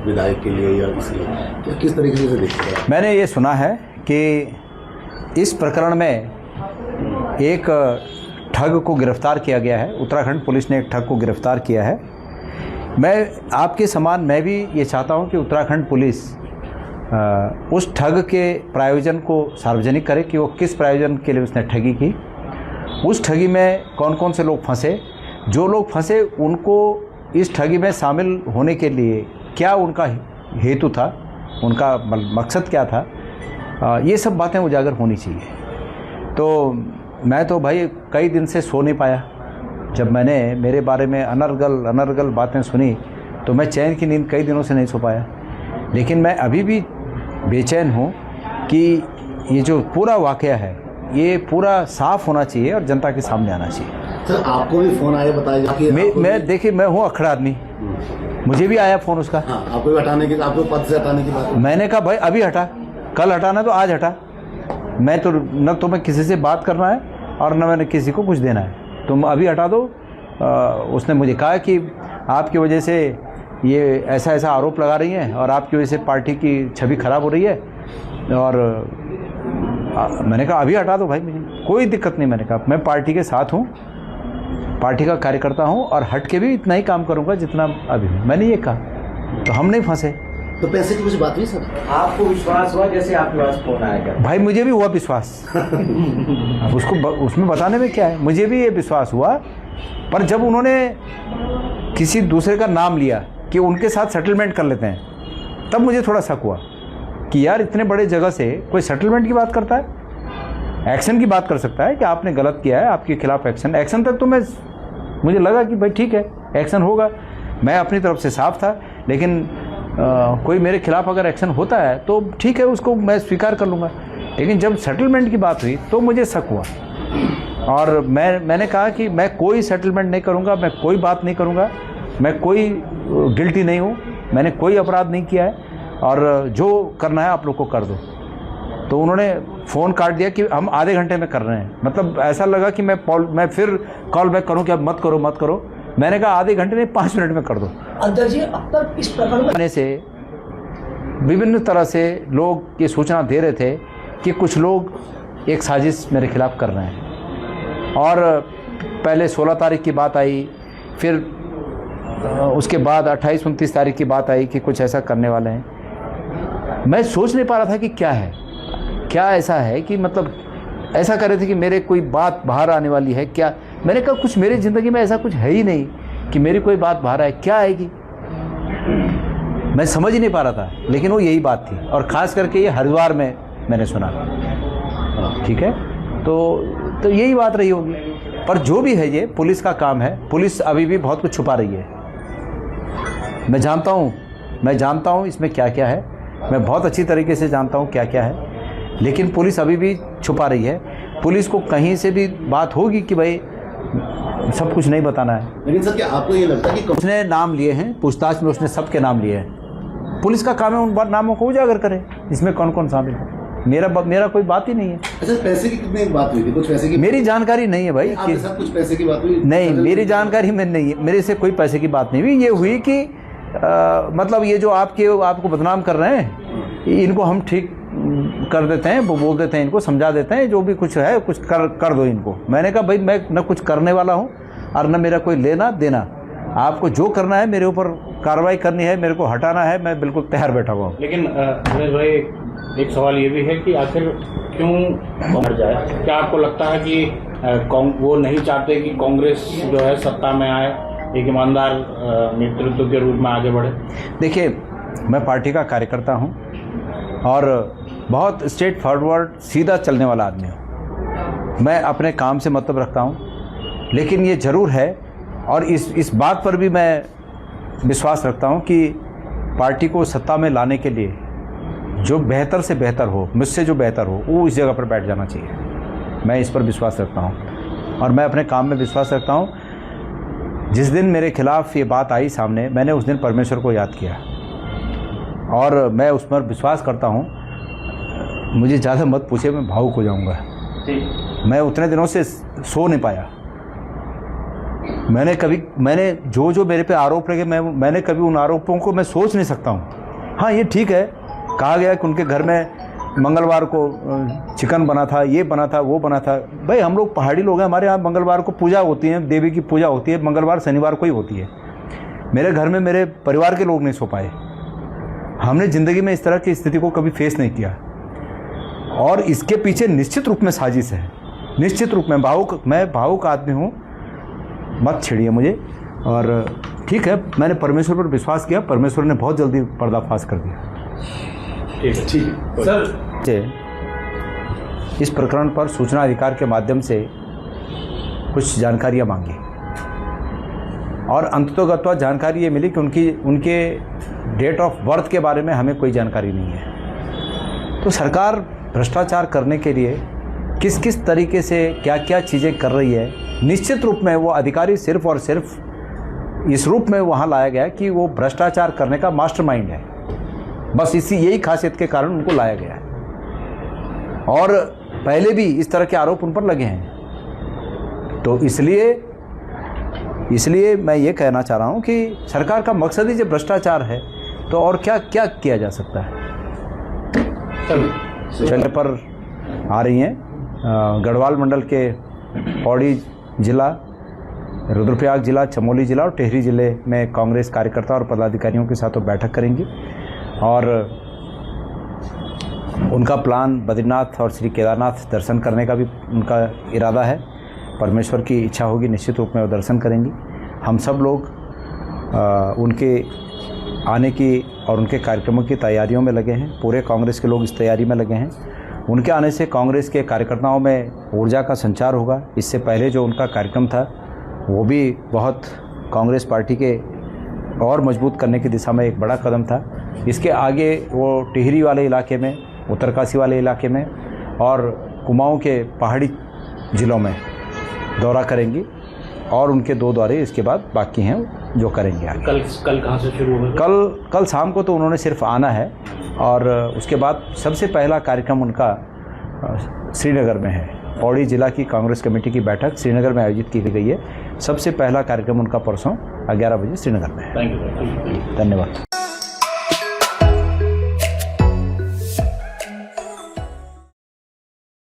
विधायक के लिए या तो किस तरीके से देखते हैं? मैंने ये सुना है कि इस प्रकरण में एक ठग को गिरफ्तार किया गया है। उत्तराखंड पुलिस ने एक ठग को गिरफ्तार किया है। मैं आपके समान मैं भी ये चाहता हूँ कि उत्तराखंड पुलिस उस ठग के प्रायोजन को सार्वजनिक करे कि वो किस प्रायोजन के लिए उसने ठगी की, उस ठगी में कौन कौन से लोग फंसे, जो लोग फंसे उनको इस ठगी में शामिल होने के लिए क्या उनका हेतु था, उनका मकसद क्या था, ये सब बातें उजागर होनी चाहिए। तो मैं तो भाई कई दिन से सो नहीं पाया। जब मैंने मेरे बारे में अनर्गल बातें सुनी तो मैं चैन की नींद कई दिनों से नहीं सो पाया। लेकिन मैं अभी भी बेचैन हूँ कि ये जो पूरा वाक़या है ये पूरा साफ़ होना चाहिए और जनता के सामने आना चाहिए। सर आपको भी फ़ोन आया, बताइए। मैं देखिए, मैं हूँ अखड़ा आदमी, मुझे भी आया फ़ोन उसका। हाँ, आपको भी हटाने की, आपको पद से हटाने की बात। मैंने कहा भाई अभी हटा, कल हटाना तो आज हटा। मैं तो न तो मैं किसी से बात करना है और न मैंने किसी को कुछ देना है, तुम अभी हटा दो। उसने मुझे कहा कि आपकी वजह से ये ऐसा आरोप लगा रही हैं और आपकी वजह से पार्टी की छवि खराब हो रही है। और मैंने कहा अभी हटा दो भाई, मुझे कोई दिक्कत नहीं। मैंने कहा मैं पार्टी के साथ हूँ, पार्टी का कार्यकर्ता हूँ और हट के भी इतना ही काम करूँगा जितना अभी हूँ। मैंने ये कहा, तो हम नहीं फंसे। तो पैसे की कुछ बात हुई सर? आपको विश्वास हुआ जैसे आपके पास फोन आएगा? भाई मुझे भी हुआ विश्वास। उसको उसमें बताने में क्या है, मुझे भी ये विश्वास हुआ। पर जब उन्होंने किसी दूसरे का नाम लिया कि उनके साथ सेटलमेंट कर लेते हैं, तब मुझे थोड़ा शक हुआ कि यार इतने बड़े जगह से कोई सेटलमेंट की बात करता है, एक्शन की बात कर सकता है कि आपने गलत किया है, आपके खिलाफ एक्शन तक तो मुझे लगा कि भाई ठीक है एक्शन होगा। मैं अपनी तरफ से साफ था, लेकिन कोई मेरे खिलाफ अगर एक्शन होता है तो ठीक है, उसको मैं स्वीकार कर लूँगा। लेकिन जब सेटलमेंट की बात हुई तो मुझे शक हुआ और मैंने कहा कि मैं कोई सेटलमेंट नहीं करूँगा, मैं कोई बात नहीं करूँगा, मैं कोई गिल्टी नहीं हूँ, मैंने कोई अपराध नहीं किया है और जो करना है आप लोग को कर दो। तो उन्होंने फ़ोन काट दिया कि हम आधे घंटे में कर रहे हैं। मतलब ऐसा लगा कि मैं फिर कॉल बैक करूं कि अब मत करो। मैंने कहा आधे घंटे नहीं, 5 मिनट में कर दो। अध्यक्ष जी, अब तक इस प्रकरण में से विभिन्न तरह से लोग ये सूचना दे रहे थे कि कुछ लोग एक साजिश मेरे खिलाफ कर रहे हैं। और पहले 16 तारीख की बात आई, फिर उसके बाद 28-29 तारीख की बात आई कि कुछ ऐसा करने वाले हैं। मैं सोच नहीं पा रहा था कि क्या ऐसा है कि मतलब ऐसा कर रहे थे कि मेरे कोई बात बाहर आने वाली है क्या। मैंने कहा कुछ मेरी ज़िंदगी में ऐसा कुछ है ही नहीं कि मेरी कोई बात बाहर आए, क्या आएगी, मैं समझ ही नहीं पा रहा था। लेकिन वो यही बात थी और ख़ास करके ये हरिद्वार में मैंने सुना। ठीक है, तो यही बात रही होगी। पर जो भी है ये पुलिस का काम है, पुलिस अभी भी बहुत कुछ छुपा रही है। मैं जानता हूँ इसमें क्या क्या है, मैं बहुत अच्छी तरीके से जानता हूँ क्या क्या है, लेकिन पुलिस अभी भी छुपा रही है। पुलिस को कहीं से भी बात होगी कि भाई सब कुछ नहीं बताना है। लेकिन सर क्या आपको ये लगता है कि उसने नाम लिए हैं, पूछताछ में उसने सबके नाम लिए हैं। पुलिस का काम है उन नामों को उजागर करे, इसमें कौन कौन शामिल है। मेरा कोई बात ही नहीं है। अच्छा, पैसे की कितनी बात हुई थी? कुछ पैसे की मेरी जानकारी नहीं है भाई। आपके साथ कुछ पैसे की बात हुई? नहीं, मेरी जानकारी में नहीं है, मेरे से कोई पैसे की बात नहीं हुई। ये हुई कि मतलब ये जो आपको बदनाम कर रहे हैं, इनको हम ठीक कर देते हैं, वो बोल देते हैं, इनको समझा देते हैं, जो भी कुछ है कुछ कर दो इनको। मैंने कहा भाई मैं न कुछ करने वाला हूँ और न मेरा कोई लेना देना। आपको जो करना है, मेरे ऊपर कार्रवाई करनी है, मेरे को हटाना है, मैं बिल्कुल तैयार बैठा हुआ हूँ। लेकिन उमेश भाई, एक सवाल ये भी है कि आखिर क्यों मर जाए? क्या आपको लगता है कि वो नहीं चाहते कि कांग्रेस जो है सत्ता में आए, एक ईमानदार नेतृत्व के रूप में आगे बढ़े? देखिए, मैं पार्टी का कार्यकर्ता हूँ और बहुत स्ट्रेट फॉरवर्ड सीधा चलने वाला आदमी हूँ। मैं अपने काम से मतलब रखता हूँ, लेकिन ये ज़रूर है और इस बात पर भी मैं विश्वास रखता हूँ कि पार्टी को सत्ता में लाने के लिए जो बेहतर से बेहतर हो, मुझसे जो बेहतर हो, वो इस जगह पर बैठ जाना चाहिए। मैं इस पर विश्वास रखता हूँ और मैं अपने काम में विश्वास रखता हूँ। जिस दिन मेरे खिलाफ़ ये बात आई सामने, मैंने उस दिन परमेश्वर को याद किया और मैं उस पर विश्वास करता हूँ। मुझे ज़्यादा मत पूछे, मैं भावुक हो जाऊँगा। मैं उतने दिनों से सो नहीं पाया। मैंने जो मेरे पे आरोप लगे मैंने कभी उन आरोपों को मैं सोच नहीं सकता हूँ। हाँ, ये ठीक है, कहा गया कि उनके घर में मंगलवार को चिकन बना था, ये बना था, वो बना था। भाई हम लोग पहाड़ी लोग हैं, हमारे यहाँ मंगलवार को पूजा होती है, देवी की पूजा होती है, मंगलवार शनिवार को ही होती है। मेरे घर में मेरे परिवार के लोग नहीं सो पाए। हमने ज़िंदगी में इस तरह की स्थिति को कभी फेस नहीं किया और इसके पीछे निश्चित रूप में साजिश है, निश्चित रूप में। मैं भावुक आदमी हूँ, मत छेड़िए मुझे। और ठीक है, मैंने परमेश्वर पर विश्वास किया, परमेश्वर ने बहुत जल्दी पर्दाफाश कर दिया। ठीक है सर, इस प्रकरण पर सूचना अधिकार के माध्यम से कुछ जानकारियाँ मांगी और अंततोगत्वा जानकारी ये मिली कि उनके डेट ऑफ बर्थ के बारे में हमें कोई जानकारी नहीं है। तो सरकार भ्रष्टाचार करने के लिए किस किस तरीके से क्या क्या चीज़ें कर रही है, निश्चित रूप में वो अधिकारी सिर्फ और सिर्फ इस रूप में वहाँ लाया गया कि वो भ्रष्टाचार करने का मास्टरमाइंड है। बस यही खासियत के कारण उनको लाया गया है और पहले भी इस तरह के आरोप उन पर लगे हैं। तो इसलिए मैं ये कहना चाह रहा हूँ कि सरकार का मकसद ही जब भ्रष्टाचार है तो और क्या क्या किया जा सकता है। चलने पर आ रही हैं गढ़वाल मंडल के पौड़ी जिला, रुद्रप्रयाग जिला, चमोली जिला और टिहरी जिले में कांग्रेस कार्यकर्ता और पदाधिकारियों के साथ वो बैठक करेंगी और उनका प्लान बद्रीनाथ और श्री केदारनाथ दर्शन करने का भी उनका इरादा है। परमेश्वर की इच्छा होगी, निश्चित रूप में वो दर्शन करेंगी। हम सब लोग उनके आने की और उनके कार्यक्रमों की तैयारियों में लगे हैं। पूरे कांग्रेस के लोग इस तैयारी में लगे हैं। उनके आने से कांग्रेस के कार्यकर्ताओं में ऊर्जा का संचार होगा। इससे पहले जो उनका कार्यक्रम था वो भी बहुत कांग्रेस पार्टी के और मजबूत करने की दिशा में एक बड़ा कदम था। इसके आगे वो टिहरी वाले इलाके में, उत्तरकाशी वाले इलाके में और कुमाऊं के पहाड़ी ज़िलों में दौरा करेंगी और उनके 2 दौरे इसके बाद बाकी हैं जो करेंगे आगे। कल कहाँ से शुरू होगा? कल शाम को तो उन्होंने सिर्फ आना है और उसके बाद सबसे पहला कार्यक्रम उनका श्रीनगर में है। पौड़ी जिला की कांग्रेस कमेटी की बैठक श्रीनगर में आयोजित की गई है। सबसे पहला कार्यक्रम उनका परसों 11 बजे श्रीनगर में है। Thank you. धन्यवाद।